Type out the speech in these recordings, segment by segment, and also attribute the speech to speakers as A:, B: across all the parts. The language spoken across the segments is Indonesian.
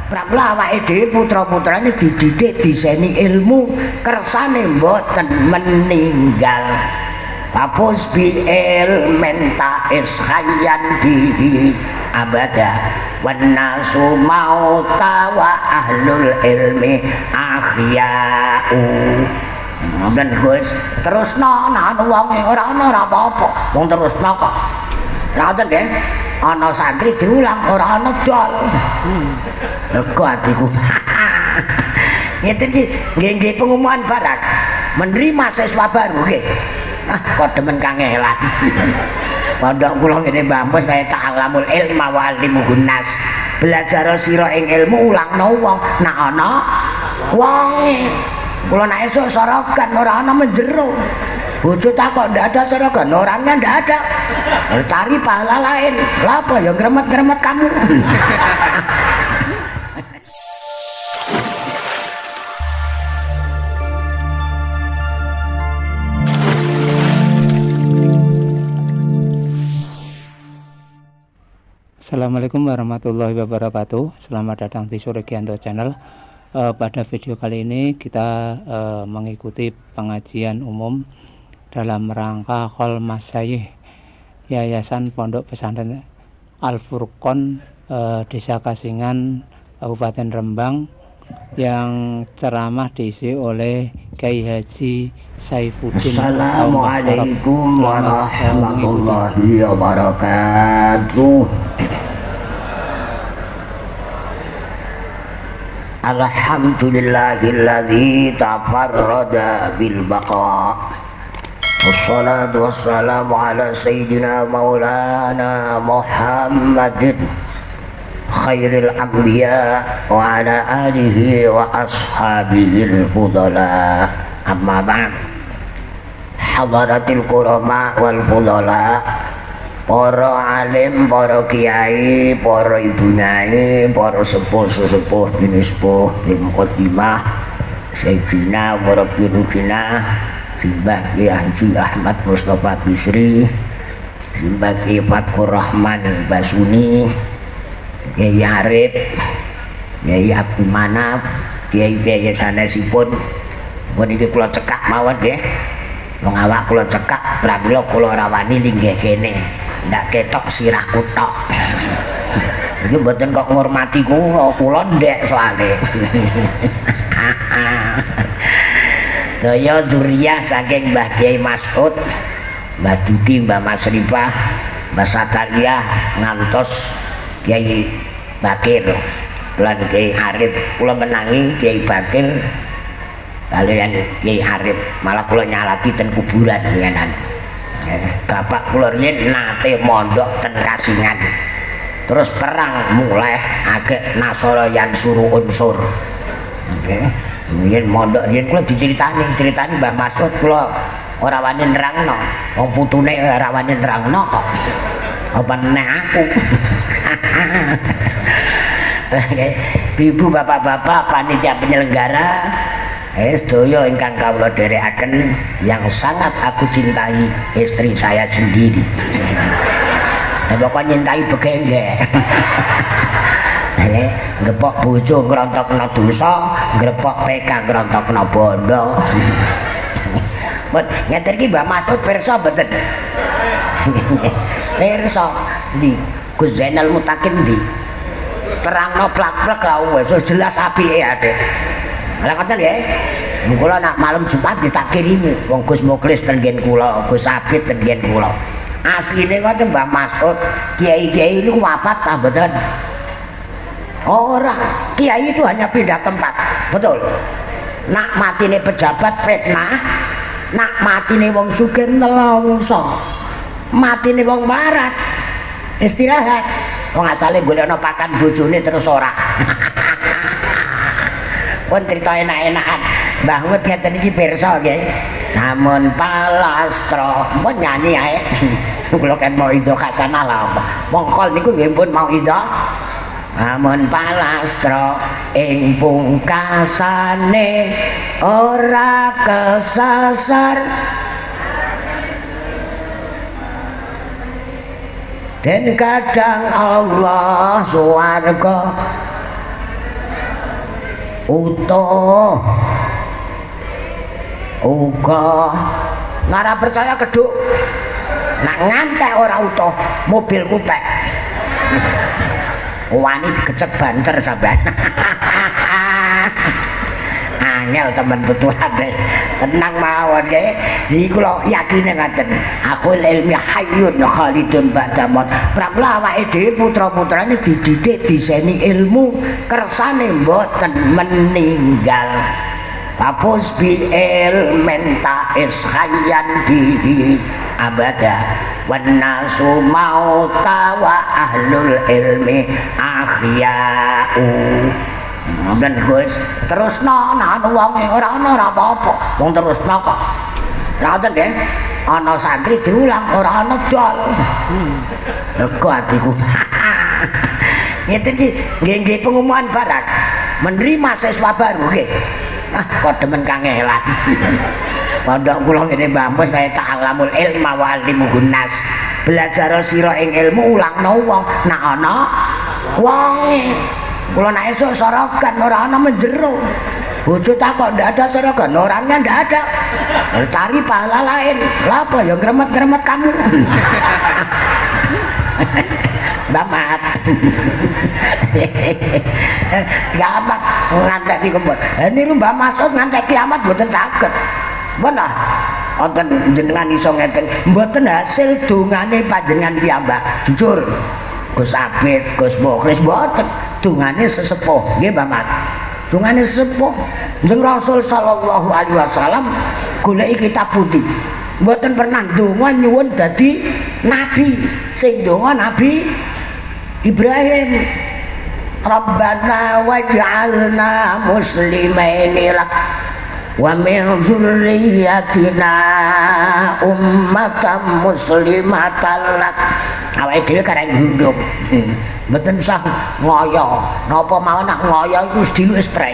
A: Pramila awake dhewe putra-putrane dididik diseni ilmu kersane mboten meninggal. Hapus bi menta ishayyan bihi abada wan nasu mauta wa ahlul ilmi ahya'u. Ngoten Gus, terusno nek wong ora ana ora apa-apa. Wong terusno kok. Ngoten nggih. Ana santri diulang ora ana dol. Lega atiku. Ngeten iki nggih pengumuman barang. Menerima siswa baru nggih. Kok demen kangelan. Pondok kula ngene Mbah Mus kaya ta'allamul ilma wa alimuhun nas. Belajar sira ing ilmu ulangno wong. Nek ana wong kula nek esuk sorogan ora ana menjero. Bojo takok ndak ada sorogan, orangnya ndak ada. Cari pahala lain. Lah apa ya gremet-gremet kamu.
B: Assalamualaikum warahmatullahi wabarakatuh. Selamat datang di Suregianto Channel. Pada video kali ini kita mengikuti pengajian umum dalam rangka Khol Masyayikh Yayasan Pondok Pesantren Al-Furqon Desa Kasingan Kabupaten Rembang, yang ceramah diisi oleh Kiai Haji Saifuddin.
A: Assalamualaikum warahmatullahi wabarakatuh. Alhamdulillahilladzi tafarrada bil baqa. Wassalatu wassalamu ala sayyidina maulana Muhammadin khairil anbiya wa ala alihi wa ashabihil fudala. Amma ba'd. Hadaratil kurama wal fudala, para alim, para kiai, para ibu nyai, para sepuh-sepuh bini sepuh bil muqaddimah Syekhina wa Rabbi Rukina Simbah Kiai Haji Ahmad Mustafa Bisri, Simbah Kiai Fatkur Rahman Basuni, Kiai Arif, Kiai Abdul Manaf, Kiai sanesipun pun iki kula cekak mawon nggih. Wong awak kula cekak pramila kula rawani linggih kene. Ndak ketok sirahku tok. Iki mboten kok ngurmati kula ndek soalé. Sedaya dzurriyyah saking Mbah Kiai Mas'ud, Mbah Duki, Mbah Masrifah, Mbah Sataliyah ngantos Kiai Bakir lan Kiai Arif. Kula menangi Kiai Bakir kalian Kiai Arif, malah kula nyalati ten kuburan dengan bapak kula riyen nate mondok ten Kasingan, terus perang mulai agak Nasara yang suruh unsur. Riyen mondok riyen kula diceritani Mbah Mas'ud, kula ora wani nerangno, wong putune ora wani nerangno kok. Apa meneh aku. Ibu bapak-bapak panitia penyelenggara, sedaya ingkang kawula dherekaken, yang sangat aku cintai istri saya sendiri. Pokoknya nyintai begengge. Ngepok bojo ngrontokno dosa, ngrepok PK ngrontokno bondo. Ngeten iki Mbah Mas'ud pirsa mboten? Pirsa ndi? Gus Zainal Mutakin ndi? Terangno plak-plak ra wis jelas apike Adik. Lah ngoten nggih. Kula nak malam Jumat tak kirimi wong Gus Muklis ten nggen kula, Gus Abid ten nggen kula. Asline ngoten Mbah Mas'ud, kiai-kiai niku wafat ta mboten? Ora, kiai itu hanya pindah tempat. Betul. Nak matine pejabat fitnah, nak matine wong sugih nelongso. Matine wong melarat istirahat. Wong asale golekno pakan bojone terus ora. Pun cerita enak-enakan Mbah Mut ngeten iki pirsa nggih. Namun palastra pun nyanyi ae. Kula kan mau ida kasana lah apa. Mongkol niku nggih pun mau ida. Namun palastra ing pungkasane ora kesasar. Dan kadang Allah swarga utuh uga ngara percaya keduk nak ngantek ora utuh mobil kupek wani digecek banter sampean angel temen tutuhane tenang mawon nggih niku lho yakine ngaten aku ilmi hayyun khalidun ba'da maut pramila awake dhewe putra-putrane dididik diseni ilmu kersane mboten meninggal hapus bi ilmen ta'is hayyan bihi abada wan nasu mauta wa ahlul ilmi akhya'u. Ngoten Gus, terusno nek wong ora ana ora apa-apa. Wong terusno kok. Ngoten nggih. Ana santri diulang ora ana dol. Rego atiku. Ngeten iki nggih pengumuman barat. Menerima siswa baru nggih. Ah, kok demen kangelan. Pondok kula ngene Mbah Mus kaya ta'alamul ilma wa alimuhun nas. Belajar sira ing ilmu ulangno wong nek ana wong. Kula nek esuk sorogan ora ana menjero. Bojo takok ndak ada sorogan, orangnya ndak ada. Cari pahala lain. Lah apa ya gremet-gremet kamu. Bamat. Gampang ngantek iki kembot. Niku Mbah Masud ngantek kiamat mboten saged. Benar. Wonten jenengan iso ngeten, mboten hasil dongane panjenengan piyambak. Jujur. Gus Abid, Gus Mukhlis mboten. Dungane sesepuh nggih Mbah Mat. Dungane sesepuh. Jeneng Rasul sallallahu alaihi wasallam goleki kitab putih. Mboten pernah donga nyuwun dadi nabi. Sing donga Nabi Ibrahim. Rabbana waj'alna muslimaini lak wa min dzurriyyatina ummatan muslimatan lak. Awake dhewe karek nduk. Mboten usah ngoyo. Napa mawon nak ngoyo iku wis diluwih spray.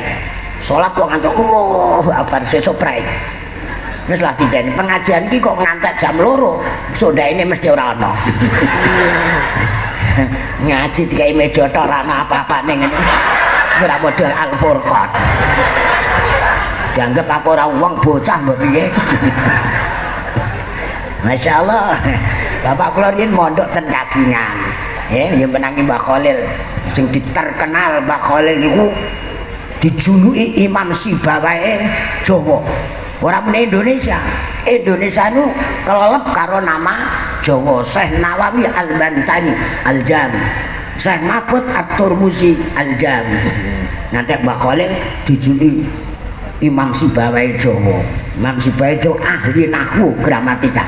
A: Salat kok ngantuk Allahu Akbar sesuk spray. Wis lah diteni pengajian iki kok ngantek jam 2. Sondhaene mesti ora ana. Ngaji dikai meja tok ora ana apa-apane ngene. Ora model Al-Furqan. Dianggep aku ora wong bocah mbok piye. Masyaallah. Bapak kula riyen mondok ten Kasingan. Ya menangi Mbah Khalil sing diterkenal Mbah Khalil niku dijuluki Imam Sibawae Jawa. Ora mene Indonesia. Indonesia nu kelelep karo nama Jawa. Syekh Nawawi Al-Bantani Al-Jami. Syekh Mahfud At-Turmuzi Al-Jami. Nanti Mbah Khalil dijuluki Imam Sibawae Jawa. Imam Sibawae Jawa ahli nahwu gramatika.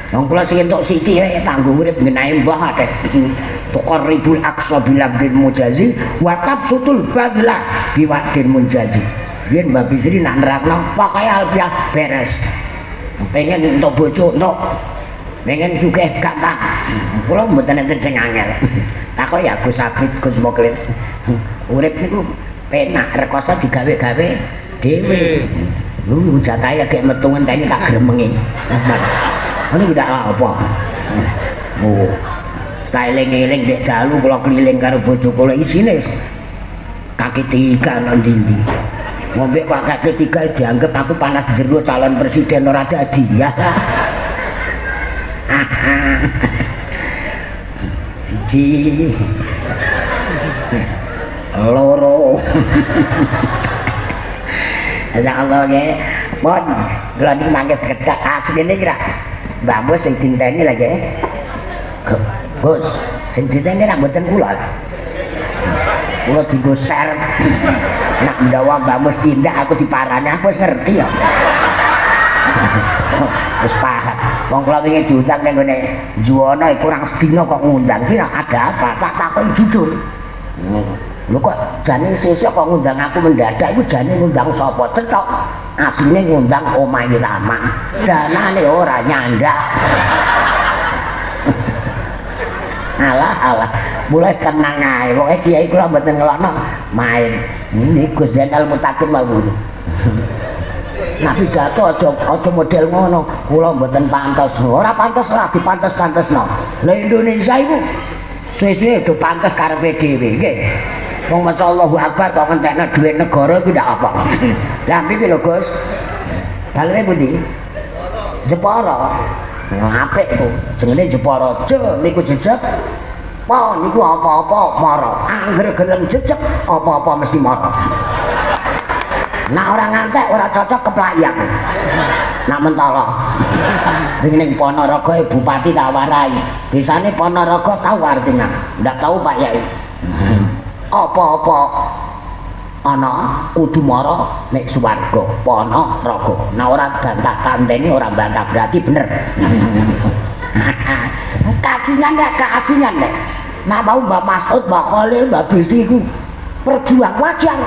A: Wong kula sing entuk siti wae tanggo urip ngenahe mbah akeh. Tukar ribul aqsa bilabdin mujazi wa tabsutul badla biwadin munjazi. Biyen Mbah Bisri nak nerakno pokoke alfiah beres. Pengen entuk bojo entuk. Pengen sugih gampang. Kula mboten enten sing angel. Takok ya Gus Abid, Gus Mukhlis. Urip niku penak rekoso digawe-gawe dhewe. Lu jatahe gek metu ngenteni tak gremengi. Mas Mas. Anu ndak apa. Oh. Eling-eling dek dalu kula keliling karo bojo kula isine kaki 3 nang ndi-ndi. Ngombe kok kaki 3 dianggep aku panas jero calon presiden ora dadi ya. Siji. Loro. Ya Allah nggih. Mon, kula niki mangke sekedhak asline kira. Mbah Mus sing dinteni lagi. Gus, sing dinteni ra mboten kula. Kula dienggo share. Nak ndawa Mbah Mus tindak aku diparani, aku wis ngerti ya. Wis paham. Wong kula wingi diundang ning ngene Juwana kurang sedina kok ngundang. Kira ada apa? Tak takoki jujur. Lho kok jane sesuk kok ngundang aku mendadak iku jane ngundang sapa? Cetok. Asline ngundang omahe Rama. Danane ora nyandak. Alah, mulai tenang ae. Pokoke kiai kula mboten ngelokno main. Ini Gus Zainal Mutakin mawon. Nah pidato aja model ngono. Kula mboten pantes. Ora pantes lah dipantes-pantesno. Lah Indonesia iku suwe-suwe do pantes karepe dhewe nggih. Wong maca Allahu Akbar kok ngentekno dhuwit negara iku ndak apa. Lah mriki lho Gus. Daleme pundi? Jepara. Apik ku. Jenenge Jepara. Je niku jejeg. Po niku apa-apa mara. Angger gelem jejeg apa-apa mesti mara. Nak ora ngantek ora cocok keplayak. Nak mentala. Ning Ponorogo bupati tak warai. Desane Ponorogo tau artinya. Ndak tahu Pak Yai. Apa-apa ana kudu mara nek swarga Ponorogo. Nah ora bantah tandeni ora bantah berarti bener. Kasingan nek. Nah mau Mbak Masud, Mbak Khalil, Mbak Bisri ku perjuang wajar.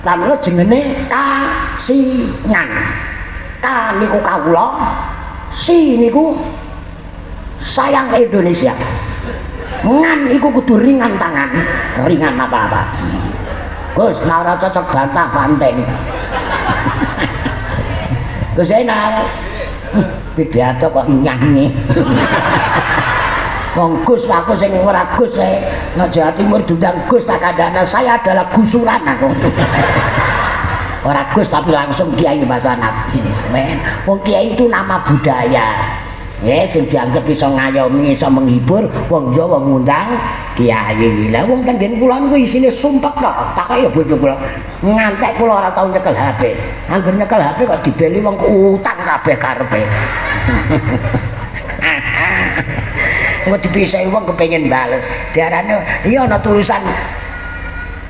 A: Namanya jenenge kasingan. Ka niku kawula, si niku sayang Indonesia. Ngan iku kudu ringan tangan, ringan apa-apa. Gus, nah ora cocok bantah banteni. Gus enak. Pidato kok nyanyi. Wong Gus aku sing ora Gus nang Jawa Timur diundang Gus tak kandhane saya adalah gusuran aku. Ora Gus tapi langsung Kiai Mas Anak. Men, wong Kiai itu nama budaya. Ya sing dianggep iso ngayomi, iso menghibur wong Jawa ngundang Kiai. Lah wong ten nggen kula niku isine sumpek tok. Takoki ya bojo kula. Ngantek kula ora tau nyekel HP. Angger nyekel HP kok dibeli wong utang kabeh karepe. Engko dipisahi wong kepengin bales. Diarane iya ana tulisan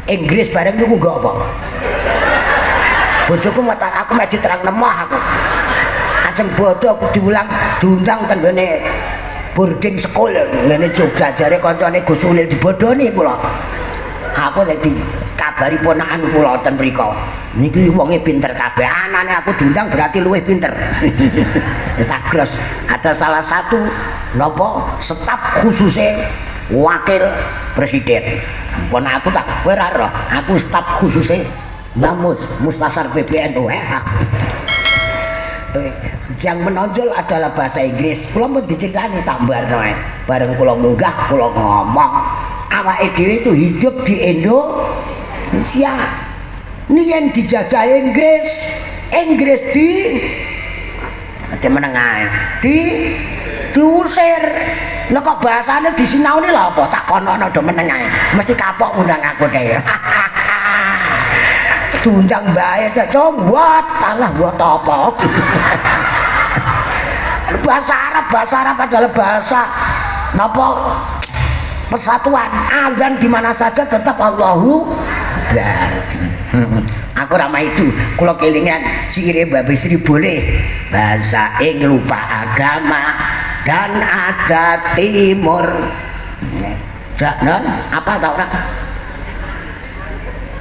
A: Inggris bareng niku nggo apa? Bojoku aku mek diterang lemah aku. Ajeng bodho aku diundang ten ngene boarding school ngene Jogja jare kancane Gus Ulil dibodhoni kula. Aku dadi kabari ponakan kula ten mriko. Niki wonge pinter kabeh. Anane aku diundang berarti luwih pinter. Wis tak gros. Ada salah satu napa staf khususnya wakil presiden. Pun aku tak kowe ora roh, aku staf khususnya Mustasar PBNU yang menonjol adalah bahasa Inggris. Kula mun diceritani tak mbarno bareng kula munggah kula ngomong awake dhewe itu hidup di Indonesia. Nien dijajah Inggris di menengah diusir. Lha kok bahasane disinaoni lho apa tak kono-kono do menengah. Mesti kapok undang aku dhewe. Diundang bae cok buat tanah buat apa. bahasa Arab adalah bahasa napa persatuan. Azan di mana saja tetap Allahu Akbar. Aku ramai itu kula kelingan sire Mbak Bisri boleh bahasa ing lupa agama dan adat timur. Jangan apa tau ora?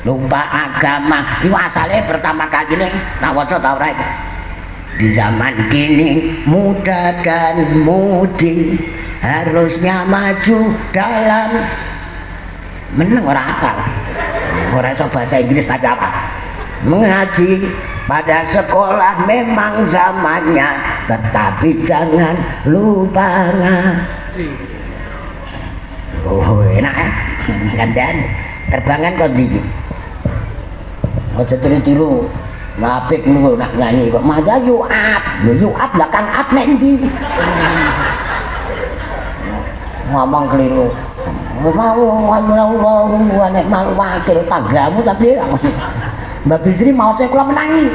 A: Lupa agama itu asalnya pertama kali ini tak waca tau ora? Di zaman kini muda dan mudi harusnya maju dalam meneng ora apal. Ora iso bahasa Inggris tapi apa? Mengaji pada sekolah memang zamannya, tetapi jangan lupa ngaji. Oh enak ya, gandan terbangan kok di. Ojo tiru-tiru, napik nunggu nak nyanyi kok. Maja yuap belakang up nanti. Ngomong keliru. Mau wa ni'mal wakil tanggamu tapi Mbak Bisri mau saya kula menangi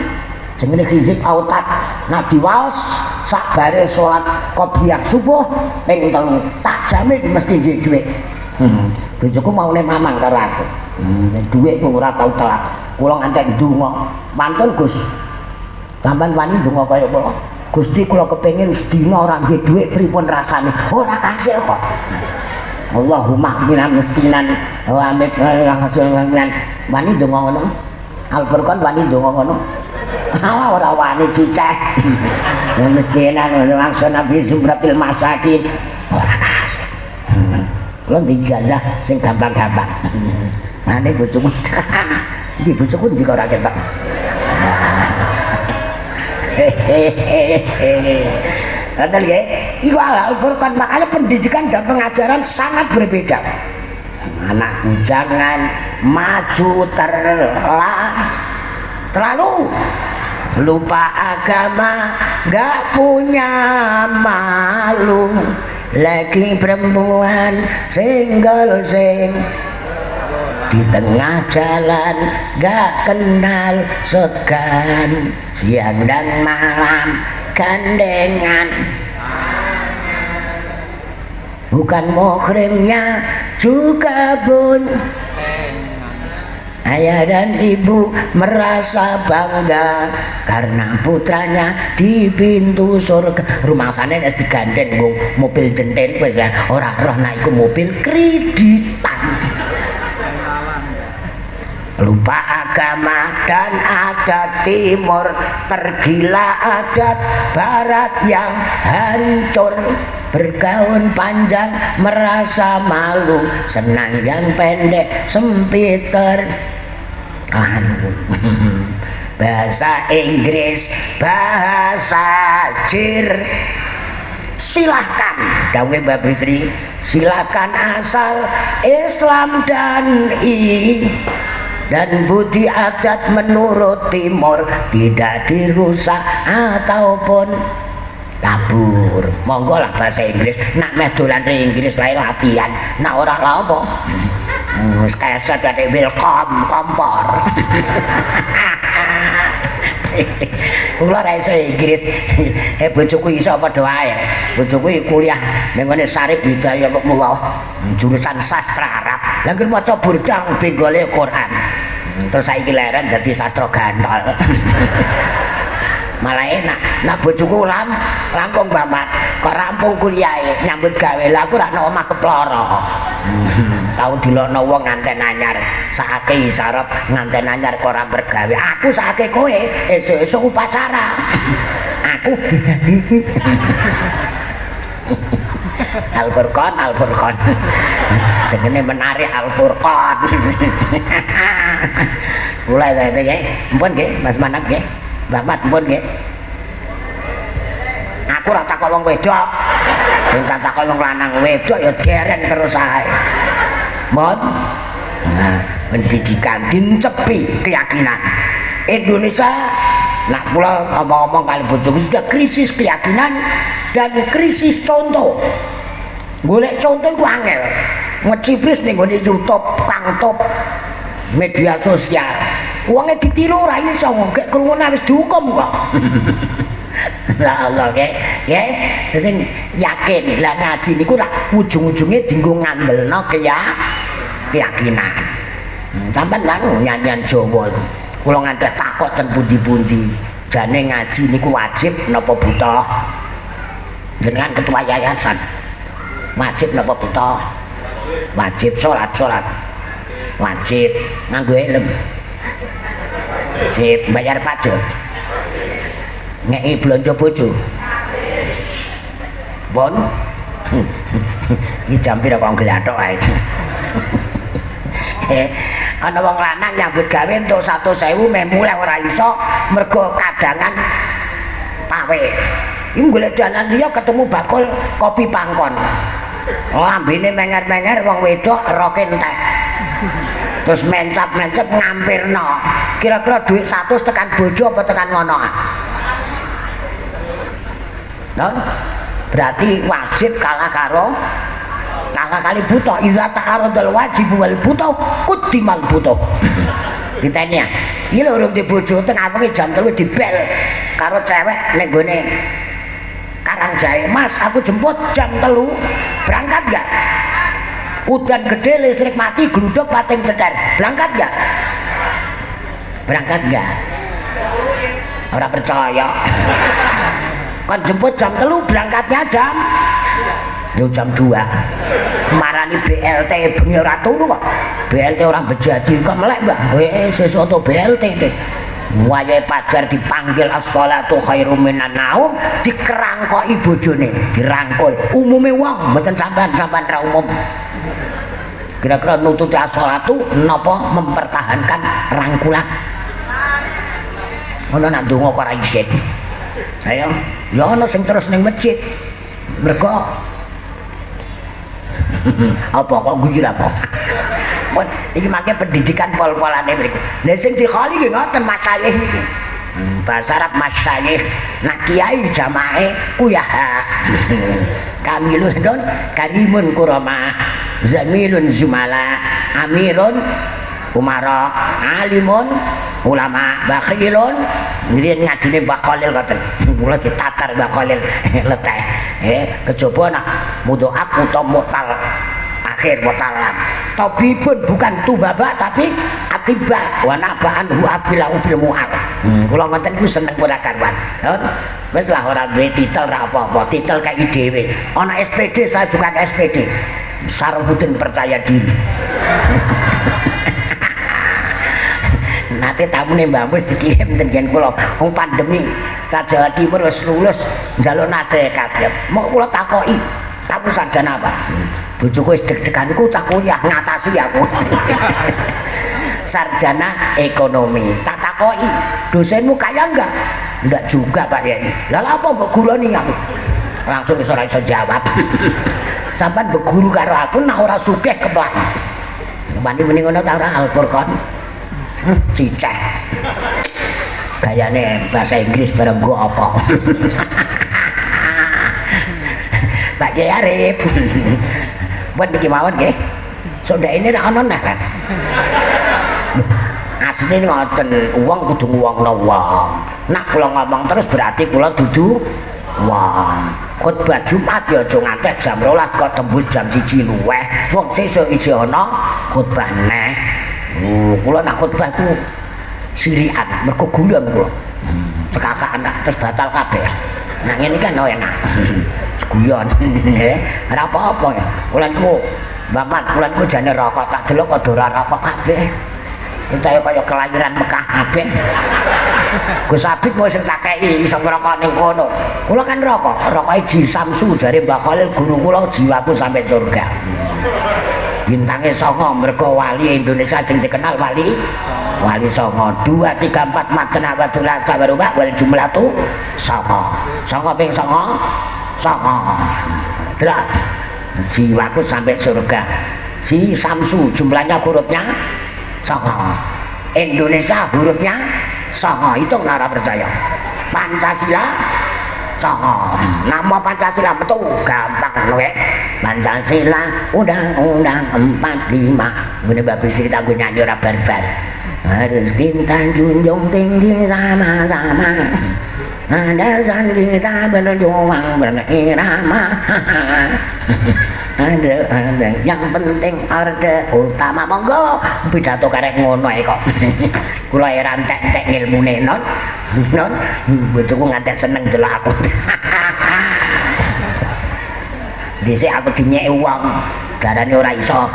A: jenenge hizib autat nak diwaos sak bare salat qobliyah subuh ping 3 tak jamin mesti nggih dhuwit. Bojoku maune mamang karo aku. Dhuwit kok ora tau telat. Kula ngantek ndonga. Mantun Gus. Sampeyan wani ndonga kaya kula. Gusti kula kepengin sedina ora nggih dhuwit pripun rasane. Ora kasil kok. Allahumma qina miskinan wa amit hasilnan wani ndonga ngono. Al-Furqan wani ndonga ngono. Ala ora wani cicek. Miskinan langsung nabi zumratil masakin. Ora kasil. Kula dijajah sing gampang-gampang. Mane bojoku. Iki bojoku ndi kok ora ketok. Betul nggih? Iku Al-Furqan makanya pendidikan dan pengajaran sangat berbeda. Anakku jangan maju terlalu lupa agama, gak punya malu, lagi perempuan single sing di tengah jalan gak kenal segan, siang dan malam gandengan, bukan muhrimnya juga bun. Ayah dan ibu merasa bangga karena putranya di pintu surga. Rumah sana harus digandeng mobil jenten, orang roh naik mobil kreditan. Lupa agama dan adat timur, tergila adat barat yang hancur. Bergaun panjang merasa malu, senang yang pendek sempiter. Bahasa Inggris, bahasa Jir, silahkan dawe Mbak Bisri, silahkan asal Islam dan dan budi adat menurut timur tidak dirusak ataupun kabur. Monggo lah bahasa Inggris, nak meh dolan ring Inggris wae latihan, nak ora lha apa wis keset ade welcome kompor. Kula ra iso Inggris, bojoku iso padha wae. Bojoku kuliah ning ngene Sarip Hidayah kok mulo jurusan sastra Arab. Lah ngger maca burdang benggole Quran. Terus saiki leren dadi sastra gantol. Malah enak, nak bojoku rampung Bamat, kok rampung kuliahe nyambut gawe. Lah aku ra nang omah keploro. Tau dilokno wong nganten anyar, sakake isarep nganten anyar kok ora bergawe. Aku sakake kowe esuk-esuk upacara. Aku Al-Furqan. Jenenge menarik Al-Furqan. Mulai saya nggih, mpun nggih Mas Manak nggih. Mbak Mat pun nggih. Aku ora takok wong wedok. Sing tak takok wong lanang wedok ya dereng terus ae. Mon. Nah, pendidikan dincepi keyakinan. Indonesia nak pula ngomong-ngomong kali bojoku sudah krisis keyakinan dan krisis contoh. Golek contoh ku angel. Ngecipris ning ngene YouTube, Kangtop, media sosial. Wonge ditiru ora iso, gek krungune wis dihukum kok. Lah Allah nggih, sing yakin lah ngaji niku rak ujung-ujunge dienggo ngandelno keyakinan. Sampeyan lan nyanyian Jawa iku. Kula ngantek takok ten pundi-pundi, jane ngaji niku wajib napa buta? Jenengan ketua yayasan. Wajib napa buta? Wajib salat. Wajib nganggo helm. Wajib bayar pajak. Ngeki belanja bojo. Bon. Iki jam pira kok nglathok ae. Ana wong lanang nyambut gawe entuk 100.000 meh mulai ora iso mergo kadangan pawe. Iki golek dalan liya ketemu bakul kopi pangkon. Lambene menger-menger wong wedok roke entek. Terus mencap-mencap ngampirno. Kira-kira duit 100 tekan bojo apa tekan ngono? Non, berarti wajib kalah kali buta. Iza ta'aradal wajib wal buta kudimal buta. Ditanya, iki lho urung di bojo tengah wengi jam 3 dibel karo cewek ning gone Karangjae. Mas, aku jemput jam 3. Berangkat enggak? Udan gede, listrik mati, gluduk pating cedar. Berangkat enggak? Berangkat enggak? Ora percaya. Kan jemput jam 3, berangkatnya jam 2. Marani BLT bengi ora turu kok. BLT orang bejadi kok melek, Mbak. Sesuk to BLT. Wayahe pajar dipanggil as-shalatu khairum minan naum, dikerangkoki bojone, dirangkul. Umume wong mboten sampean ra umum. Kira-kira nututi as-shalatu napa mempertahankan rangkulan? Ono nak ndonga kok ora isin. Ayo, ya ana sing terus ning masjid. Mergo Apa kok guyu apa? Mun iki mangke pendidikan pol-polane mriku. Lah sing dikhali nggih ngoten masyayikh niki. Bahasa Arab masyayikh, nak kiai jamae kuyaha. Kamilun don karimun kurama, zamilun zumala, amirun umara, alimun ulama, bakhilun ngriyen ngajine Mbah Khalil ngoten. Mula ditatar Mbah Khalil leteh. Kejaba nak mudhoaf utawa mutal akhir mutalam. Tabibun bukan tubaba tapi atiba wa nabaan huwa bila ubil mu'al. Kula ngoten ku seneng ora karuan. Wis lah ora duwe titel ra apa-apa, titel kayak dhewe. Ana SPD saya juga SPD. Sarbuddin percaya diri. Nanti tamune Mbak Mus dikirim ten kula. Wong pandemi sa Jawa Timur wis lulus njaluk nasihat. Mau kula takoki, kamu sarjana apa? Bojoku wis deg-degan iku cah kuliah ngatasi aku. Sarjana ekonomi. Tak takoki, dosenmu kaya enggak? Enggak juga Pak Yai. Lah apa mbok guroni aku? Langsung wis ora iso jawab. Sampeyan beguru karo aku nek ora sugih keplak. Wani muni ngono ta ora Al-Qur'an? Ciceh. Gayane bahasa Inggris bareng go apa? Pak Yai Arif. Buat niki mawon nggih. Sondak ini ra ono nah kan. Asline ngoten, wong kudu nguwongno wong. Nak kula ngomong terus berarti kula dudu wong. Khotbah Jumat ya aja ngantek jam 12 kok tembus jam 1 luweh. Wong sesuk iki ana khotbah neh. Kula nak khotbah ku sirian mergo guyon kula. Cekakan terus batal kabeh. Nah ngene kan enak. Guyon. Ora apa-apa ya. Kulanku Bapak kulanku jane rokok tak delok kok ora rokok kabeh. Kita kaya kelahiran Mekah kabeh. Gus Abid mau sing tak kei iso ngrokok ning kono. Kula kan rokok, rokoke Ji Samsu jare Mbah Khalil guru kula jiwaku sampai surga. Bintangnya songo mergo wali Indonesia sing dikenal wali songo 2 3 4 matna wa thulatha wa ruba wal jumlatu songo ping songo Drak jiwaku sampai surga. Ji Samsu jumlahnya hurufnya songo, Indonesia hurufnya songo. Itu nara percaya Pancasila songo. Nama Pancasila betul gampang we. Pancasila undang-undang 45. Ngene babi cerita gue nyanyi ora barbar. Harus kita junjung tinggi sama-sama. Dasar kita berjuang berirama. Ada yang penting orde utama. Monggo pidato karek ngono ae kok. Kula ora entek-entek ngilmune non bojoku ngantek seneng delok aku. Dhisik aku dinyeki wong darane ora iso.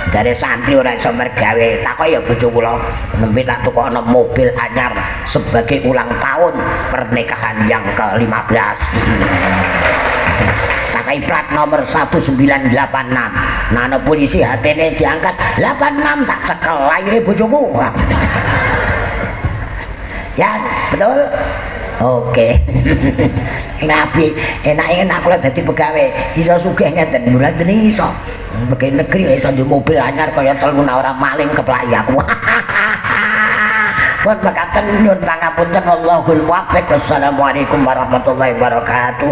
A: Dari santri ora iso mergawe. Takok ya bojo kula nembe tak tukokno mobil anyar sebagai ulang tahun pernikahan yang ke-15. Takai plat nomor 1986. Nana polisi hatene diangkat 86 tak cekel lahire bojoku. Ya, betul? Oke. Nabi enak-enak kula dadi pegawe iso sugih ngeten mboten iso. Pegawai negeri iso di mobil anyar kaya teluna orang maling keplak aku. Pun mekaten nyuwun pangapunten wallahul muwaffiq. Wassalamualaikum warahmatullahi wabarakatuh.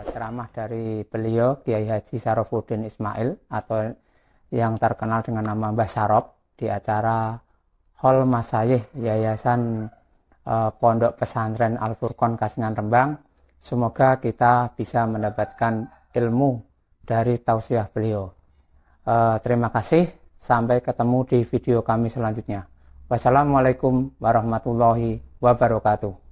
B: Ceramah dari beliau Kiai Haji Sarofuddin Ismail atau yang terkenal dengan nama Mbah Sarop di acara Hol Masayih Yayasan Pondok Pesantren Al-Furqon Kasingan Rembang. Semoga kita bisa mendapatkan ilmu dari tausiah beliau. Terima kasih, sampai ketemu di video kami selanjutnya. Wassalamualaikum warahmatullahi wabarakatuh.